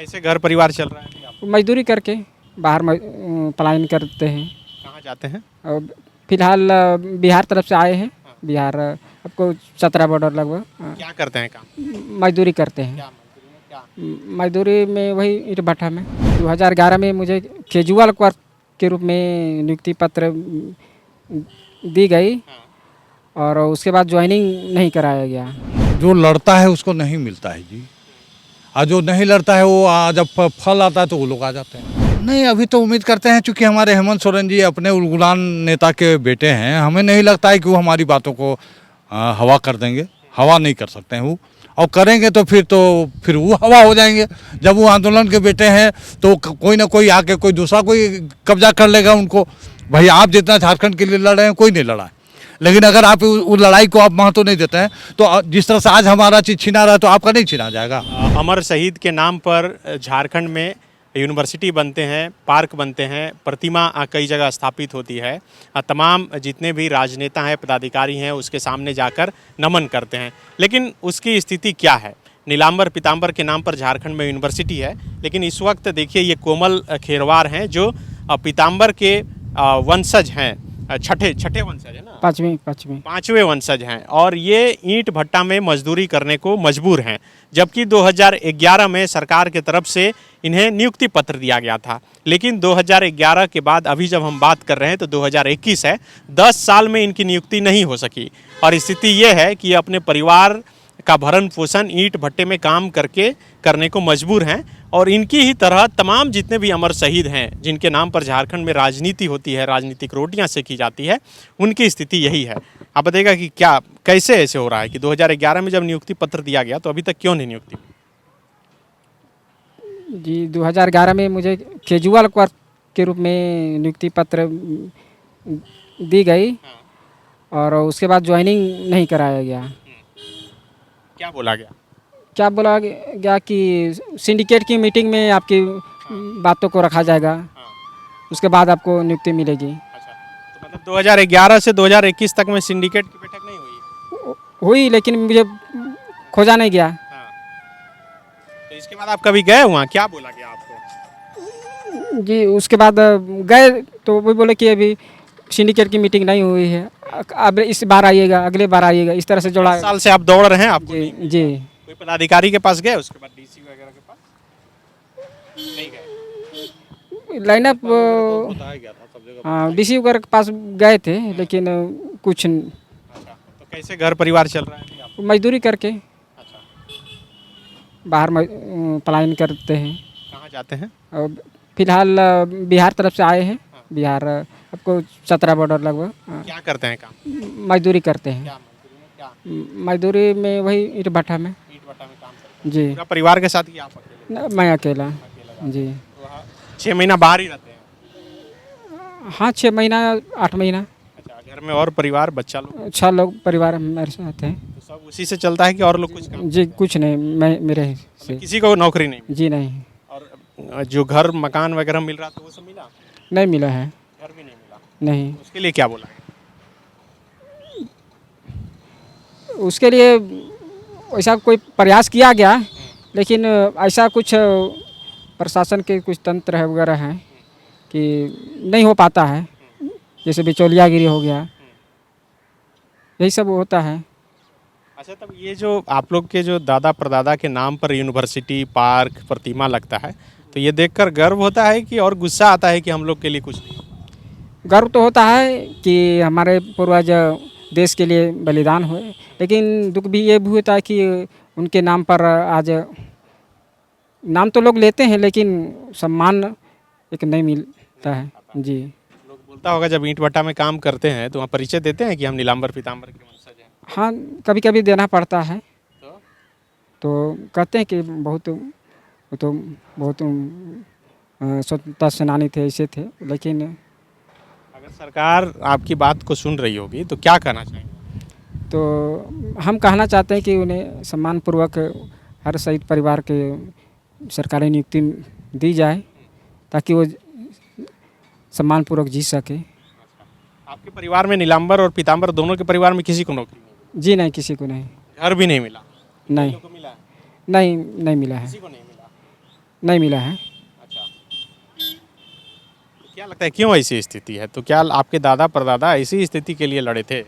कैसे घर परिवार चल रहा है अभी आप? मजदूरी करके बाहर पलायन करते हैं। कहाँ जाते हैं? और फिलहाल बिहार तरफ से आए हैं। बिहार आपको 17 बॉर्डर लगभग क्या करते हैं काम? मजदूरी करते हैं। क्या मजदूरी में क्या? मजदूरी में वही ईंट भट्ठा में 2011 में मुझे कैजुअल वर्क के रूप में नियुक्ति पत्र दी गई हाँ। और उसके बाद ज्वाइनिंग नहीं कराया गया। जो लड़ता है उसको नहीं मिलता है जी, और जो नहीं लड़ता है वो जब फल आता है तो वो लोग आ जाते हैं। नहीं, अभी तो उम्मीद करते हैं, चूंकि हमारे हेमंत सोरेन जी अपने उलगुलान नेता के बेटे हैं, हमें नहीं लगता है कि वो हमारी बातों को हवा कर देंगे। हवा नहीं कर सकते हैं वो, और करेंगे तो फिर वो हवा हो जाएंगे। जब वो आंदोलन के बेटे हैं तो कोई ना कोई आके कोई दूसरा कोई कब्जा कर लेगा उनको। भाई आप जितना झारखंड के लिए लड़ रहे हैं कोई नहीं लड़ा है, लेकिन अगर आप उस लड़ाई को आप महत्व नहीं देते हैं तो जिस तरह से आज हमारा चीज़ छीना रहा है तो आपका नहीं छीना जाएगा। अमर शहीद के नाम पर झारखंड में यूनिवर्सिटी बनते हैं, पार्क बनते हैं, प्रतिमा कई जगह स्थापित होती है। तमाम जितने भी राजनेता हैं, पदाधिकारी हैं, उसके सामने जाकर नमन करते हैं। लेकिन उसकी स्थिति क्या है? नीलांबर पीताम्बर के नाम पर झारखंड में यूनिवर्सिटी है, लेकिन इस वक्त देखिए ये कोमल खेरवार हैं जो पीताम्बर के वंशज हैं, छठे वंशज है ना, पांचवें वंशज हैं, और ये ईंट भट्टा में मजदूरी करने को मजबूर हैं। जबकि 2011 में सरकार के तरफ से इन्हें नियुक्ति पत्र दिया गया था, लेकिन 2011 के बाद अभी जब हम बात कर रहे हैं तो 2021 है, 10 साल में इनकी नियुक्ति नहीं हो सकी। और स्थिति ये है कि ये अपने परिवार का भरण पोषण ईंट भट्टे में काम करके करने को मजबूर हैं। और इनकी ही तरह तमाम जितने भी अमर शहीद हैं जिनके नाम पर झारखंड में राजनीति होती है, राजनीतिक रोटियां सेकी जाती है, उनकी स्थिति यही है। आप बताइएगा कि क्या कैसे ऐसे हो रहा है कि 2011 में जब नियुक्ति पत्र दिया गया तो अभी तक क्यों नहीं नियुक्ति? जी 2011 में मुझे कैजुअल वर्क के रूप में नियुक्ति पत्र दी गई और उसके बाद ज्वाइनिंग नहीं कराया गया। क्या बोला गया? क्या बोला गया कि सिंडिकेट की मीटिंग में आपकी बातों को रखा जाएगा, उसके बाद आपको नियुक्ति मिलेगी। अच्छा, तो मतलब 2011 से 2021 तक में सिंडिकेट की बैठक नहीं हुई? हुई, लेकिन मुझे खोजा नहीं गया। तो इसके बाद आप कभी गए वहाँ? क्या बोला गया आपको? जी उसके बाद गए तो वो बोले कि अभी सिंडिकेट की मीटिंग नहीं हुई है, अब इस बार आइएगा, अगले बार आइएगा, इस तरह से जोड़ा। 10 साल से आप दौड़ रहे हैं, आपको जी नहीं? जी। कोई पदाधिकारी के पास गए, उसके बाद डीसी वगैरह के पास नहीं गए? लाइनअप हाँ डीसी वगैरह के पास गए थे, लेकिन कुछ अच्छा, तो कैसे घर परिवार चल रहा है अभी आप? मजदूरी करके अच्छा, बाहर पलायन करते हैं। कहाँ जाते हैं? और फिलहाल बिहार तरफ से आए हैं। बिहार आपको 17 बॉर्डर लगभग क्या करते हैं काम? मजदूरी करते हैं। क्या मजदूरी में क्या? मजदूरी में वही ईंट भट्ठा में। ईंट भट्टा में काम करते हैं? जी पूरा परिवार के साथ ही आप अकेले? मैं अकेला। जी तो 6 महीना बाहर ही रहते हैं? हाँ 6 महीना 8 महीना। अच्छा, घर में और परिवार बच्चा लोग? 6 लोग परिवार मेरे साथ हैं। तो सब उसी से चलता है कि और लोग कुछ काम? जी कुछ नहीं, मैं मेरे से। किसी को नौकरी नहीं? जी नहीं, और जो घर मकान वगैरह मिल रहा था वो सब मिला? नहीं मिला है। घर भी नहीं मिला? नहीं, उसके लिए क्या बोला? उसके लिए ऐसा कोई प्रयास किया गया, लेकिन ऐसा कुछ प्रशासन के कुछ तंत्र है वगैरह हैं कि नहीं हो पाता है, जैसे बिचौलियागिरी हो गया, यही सब होता है। अच्छा, तब ये जो आप लोग के जो दादा परदादा के नाम पर यूनिवर्सिटी, पार्क, प्रतिमा लगता है, तो ये देखकर गर्व होता है कि और गुस्सा आता है कि हम लोग के लिए कुछ नहीं? गर्व तो होता है कि हमारे पूर्वज देश के लिए बलिदान हुए, लेकिन दुख भी ये भी होता है कि उनके नाम पर आज नाम तो लोग लेते हैं लेकिन सम्मान एक नहीं मिलता है। जी लोग बोलता होगा जब ईंट भट्टा में काम करते हैं तो वहाँ परिचय देते हैं कि हम नीलांबर पीताम्बर के वंशज हैं? हाँ कभी कभी देना पड़ता है, तो तो कहते हैं कि बहुत स्वतंत्रता सेनानी थे, ऐसे थे। लेकिन अगर सरकार आपकी बात को सुन रही होगी तो क्या कहना चाहेंगे? तो हम कहना चाहते हैं कि उन्हें सम्मानपूर्वक हर शहीद परिवार के सरकारी नियुक्ति दी जाए ताकि वो सम्मानपूर्वक जी सके। आपके परिवार में नीलांबर और पीताम्बर दोनों के परिवार में किसी को नौकरी नहीं? जी नहीं, किसी को नहीं। घर भी नहीं मिला? नहीं लोगों को मिला है? नहीं, नहीं मिला है। किसी को नहीं मिला? नहीं मिला है। अच्छा, क्या लगता है क्यों ऐसी स्थिति है? तो क्या आपके दादा परदादा ऐसी स्थिति के लिए लड़े थे?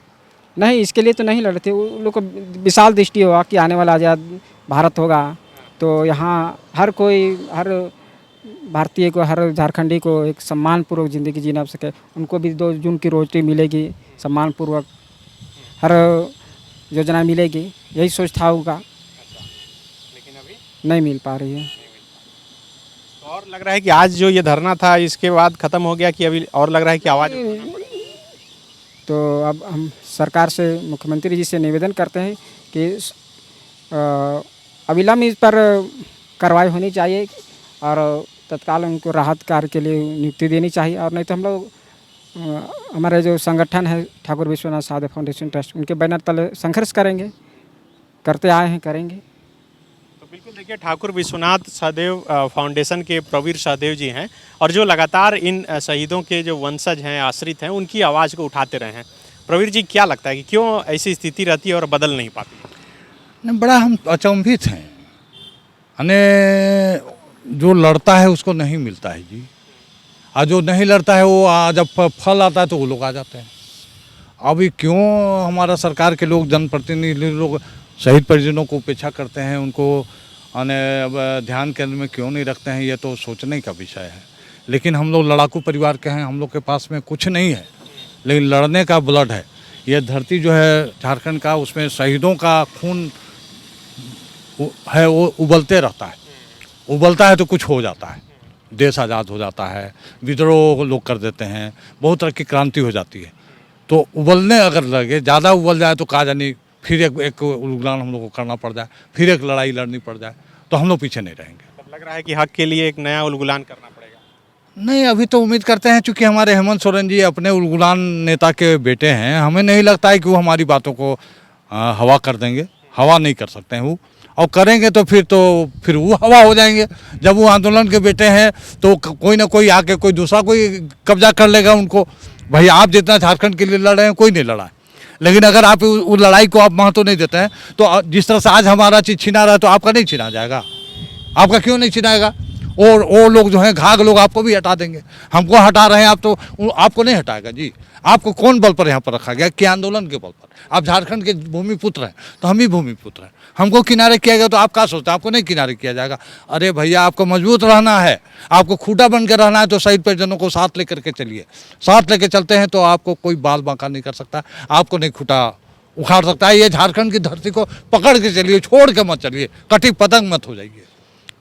नहीं, इसके लिए तो नहीं लड़े थे। उन लोग को विशाल दृष्टि होगा कि आने वाला आज़ाद भारत होगा तो यहाँ हर कोई, हर भारतीय को, हर झारखंडी को एक सम्मानपूर्वक ज़िंदगी जीना सके। उनको भी 2 जून की रोटी मिलेगी सम्मानपूर्वक, हर योजना मिलेगी, यही सोच था उनका। लेकिन अभी नहीं मिल पा रही है। तो और लग रहा है कि आज जो ये धरना था इसके बाद ख़त्म हो गया कि अभी और लग रहा है कि आवाज़? तो अब हम सरकार से, मुख्यमंत्री जी से निवेदन करते हैं कि अविलंब इस पर कार्रवाई होनी चाहिए और तत्काल उनको राहत कार्य के लिए नियुक्ति देनी चाहिए। और नहीं तो हम लोग हमारे जो संगठन है ठाकुर विश्वनाथ सहदेव फाउंडेशन ट्रस्ट, उनके बैनर तले संघर्ष करेंगे, करते आए हैं, करेंगे। तो बिल्कुल देखिए, ठाकुर विश्वनाथ सहदेव फाउंडेशन के प्रवीर सहदेव जी हैं और जो लगातार इन शहीदों के जो वंशज हैं, आश्रित हैं, उनकी आवाज़ को उठाते रहे हैं। प्रवीर जी, क्या लगता है कि क्यों ऐसी स्थिति रहती है और बदल नहीं पाती? नहीं, बड़ा हम अचंभित हैं। यानी जो लड़ता है उसको नहीं मिलता है जी, और जो नहीं लड़ता है वो जब फल आता है तो वो लोग आ जाते हैं। अभी क्यों हमारा सरकार के लोग, जनप्रतिनिधि लोग शहीद परिजनों को उपेक्षा करते हैं, उनको अब ध्यान केंद्र में क्यों नहीं रखते हैं, ये तो सोचने का विषय है। लेकिन हम लोग लड़ाकू परिवार के हैं, हम लोग के पास में कुछ नहीं है, लेकिन लड़ने का ब्लड है। ये धरती जो है झारखंड का, उसमें शहीदों का खून है, वो उबलते रहता है। उबलता है तो कुछ हो जाता है, देश आज़ाद हो जाता है, विद्रोह लोग कर देते हैं, बहुत तरह की क्रांति हो जाती है। तो उबलने अगर लगे, ज़्यादा उबल जाए तो कहा जानी फिर एक उलगुलान हम लोग को करना पड़ जाए, फिर एक लड़ाई लड़नी पड़ जाए, तो हम लोग पीछे नहीं रहेंगे। तब लग रहा है कि हक के लिए एक नया उलगुलान करना पड़ेगा। नहीं, अभी तो उम्मीद करते हैं, चूँकि हमारे हेमंत सोरेन जी अपने उलगुलान नेता के बेटे हैं, हमें नहीं लगता है कि वो हमारी बातों को हवा कर देंगे। हवा नहीं कर सकते हैं वो, और करेंगे तो फिर वो हवा हो जाएंगे। जब वो आंदोलन के बेटे हैं तो कोई ना कोई आके, कोई दूसरा कोई कब्जा कर लेगा उनको। भाई, आप जितना झारखंड के लिए लड़ रहे हैं, कोई नहीं लड़ा है, लेकिन अगर आप उस लड़ाई को आप महत्व नहीं देते हैं तो जिस तरह से आज हमारा चीज़ छीना रहा है तो आपका नहीं छीना जाएगा। आपका क्यों नहीं छीनाएगा? और वो लोग जो हैं, घाघ लोग, आपको भी हटा देंगे। हमको हटा रहे हैं आप, तो आपको नहीं हटाएगा जी। आपको कौन बल पर यहाँ पर रखा गया? क्या आंदोलन के बल पर? आप झारखंड के भूमि पुत्र हैं तो हम भी भूमि पुत्र हैं। हमको किनारे किया गया तो आप क्या सोचते हैं? आपको नहीं किनारे किया जाएगा। अरे भैया, आपको मजबूत रहना है, आपको खूंटा बन के रहना है, तो शहीद परिजनों को साथ लेकर के चलिए। साथ लेके चलते हैं तो आपको कोई बाल बांका नहीं कर सकता, आपको नहीं खूंटा उखाड़ सकता है। ये झारखंड की धरती को पकड़ के चलिए, छोड़ के मत चलिए, कटी पतंग मत हो जाइए।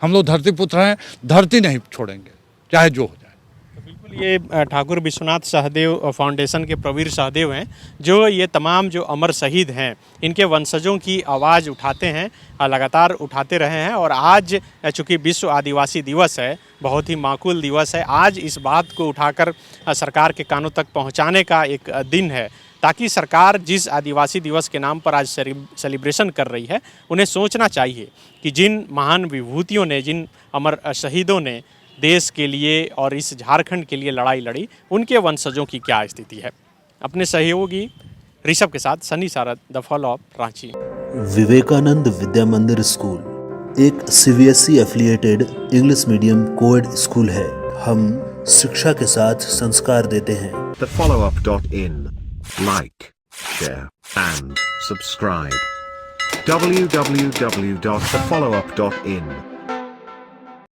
हम लोग धरती पुत्र हैं, धरती नहीं छोड़ेंगे, चाहे जो हो जाए। तो बिल्कुल, ये ठाकुर विश्वनाथ सहदेव फाउंडेशन के प्रवीर सहदेव हैं, जो ये तमाम जो अमर शहीद हैं, इनके वंशजों की आवाज़ उठाते हैं, लगातार उठाते रहे हैं। और आज चूँकि विश्व आदिवासी दिवस है, बहुत ही माकूल दिवस है, आज इस बात को उठाकर सरकार के कानों तक पहुँचाने का एक दिन है, ताकि सरकार जिस आदिवासी दिवस के नाम पर आज सेलिब्रेशन कर रही है, उन्हें सोचना चाहिए कि जिन महान विभूतियों ने, जिन अमर शहीदों ने देश के लिए और इस झारखंड के लिए लड़ाई लड़ी, उनके वंशजों की क्या स्थिति है। अपने सहयोगी ऋषभ के साथ Sunny Sarad, the fall of Ranchi. Vivekananda Vidya Mandir school एक CBSE affiliated English medium coed school है। हम शिक्षा के साथ संस्कार देते हैं। thefollowup.in Like, share, and subscribe. www.thefollowup.in